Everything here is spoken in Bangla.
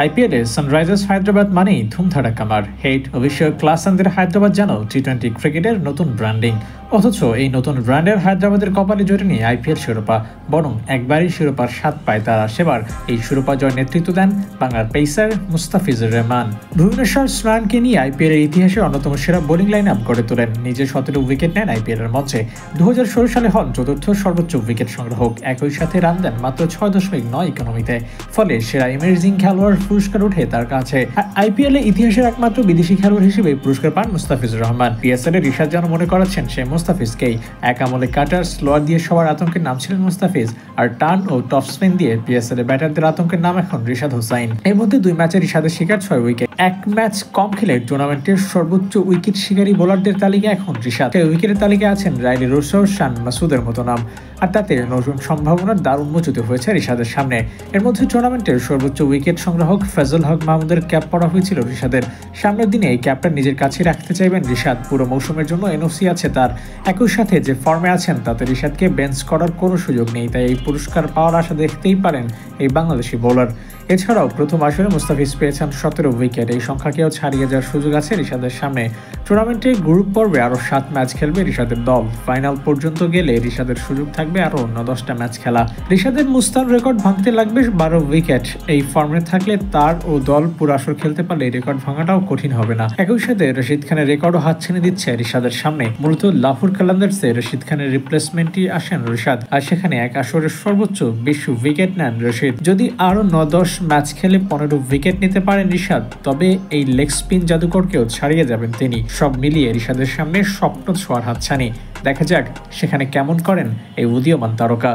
আইপিএলে সানরাইজার্স হায়দ্রাবাদ মানেই ধুমধাড়াক্কা মার হেট অবশ্যই ক্লাসানদের হায়দ্রাবাদ যেন টি-20 ক্রিকেটের নতুন ব্র্যান্ডিং। অথচ এই নতুন ব্র্যান্ডের হায়দ্রাবাদের কপালে জড়িয়ে আইপিএল শিরোপা, বরং একবারই শিরোপার স্বাদ পায় তারা। সেবার এই শিরোপা জয় নেতৃত্ব দেন বাংলার পেসার মুস্তাফিজুর রহমান। ভুবনেশ্বর স্নানকে নিয়ে আইপিএলের ইতিহাসে অন্যতম সেরা বোলিং লাইন আপ গড়ে তোলেন। নিজে 17 উইকেট নেন আইপিএলের মঞ্চে। 2016 সালে হন চতুর্থ সর্বোচ্চ উইকেট সংগ্রাহক। একই সাথে রান দেন মাত্র 6.9 ইকোনমিতে। ফলে সেরা ইমার্জিং খেলোয়াড় পুরস্কার ওঠে তার কাছে। আইপিএল ইতিহাসের একমাত্র বিদেশি খেলোয়াড় হিসেবে পুরস্কার পান মুস্তাফিজুর রহমান। পিএসএল এর রিশাদ যেন মনে করাচ্ছেন সেই মুস্তাফিজকেই। এক আমলে কাটার স্লোয়ার দিয়ে সবার আতঙ্কের নাম ছিলেন মুস্তাফিজ, আর টার্ন ও টপ স্পিন দিয়ে পিএসএল এর ব্যাটারদের আতঙ্কের নাম এখন রিশাদ হোসাইন। এর মধ্যে 2 ম্যাচে রিশাদের শিকার 6 উইকেট। এক ম্যাচ কম খেলে টুর্নামেন্টের সর্বোচ্চ উইকেট শিকারী বোলারদের তালিকায় এখন রিশাদ। উইকেটের তালিকায় আছেন রাইলি রোসর, শান মাসুদের মতো নাম। আর তাতে নতুন সম্ভাবনার দ্বার উন্মোচিত হয়েছে রিশাদের সামনে। এর মধ্যে টুর্নামেন্টের সর্বোচ্চ উইকেট সংগ্রাহক ফজল হক মাহমুদের ক্যাপ পড়া হয়েছিল রিশাদের। সামনের দিনে এই ক্যাপটা নিজের কাছে রাখতে চাইবেন রিশাদ। পুরো মৌসুমের জন্য এনওসি আছে তার। একই সাথে যে ফর্মে আছেন তাতে রিশাদকে বেঞ্চ করার কোনো সুযোগ নেই। তাই এই পুরস্কার পাওয়ার আশা দেখতেই পারেন এই বাংলাদেশি বোলার। এছাড়াও প্রথম আসরে মুস্তাফিজ পেয়েছেন 17 উইকেট। এই সংখ্যাকেও ছাড়িয়ে যাওয়ার সুযোগ আছে রিশাদের সামনে। টুর্নামেন্টের গ্রুপ পর্বে আরও 7 ম্যাচ খেলবে রিশাদের দল। ফাইনাল পর্যন্ত গেলে রিশাদের সুযোগ থাকবে আরও অন্য 10টা ম্যাচ খেলা। রিশাদের মুস্তান রেকর্ড ভাঙতে লাগবে 12 উইকেট। এই ফর্মে থাকলে তার ও দল পুরো আসর খেলতে পারলে রেকর্ড ভাঙাটাও কঠিন হবে না। একই সাথে রশিদ খানের রেকর্ডও হাতছানি দিচ্ছে রিশাদের সামনে। মূলত লাহোর কালান্দার্সে রশিদ খানের রিপ্লেসমেন্টই আসেন রিশাদ, আর সেখানে এক আসরের সর্বোচ্চ 20 উইকেট নেন রশিদ। যদি আরও 9-10 ম্যাচ খেলে 15 উইকেট নিতে পারেন রিশাদ, তবে এই লেগ স্পিন জাদুকরকেও ছাড়িয়ে যাবেন তিনি। সব মিলিয়ে রিশাদের সামনে স্বপ্ন ছোঁয়ার হাতছানি। দেখা যাক সেখানে কেমন করেন এই উদীয়মান তারকা।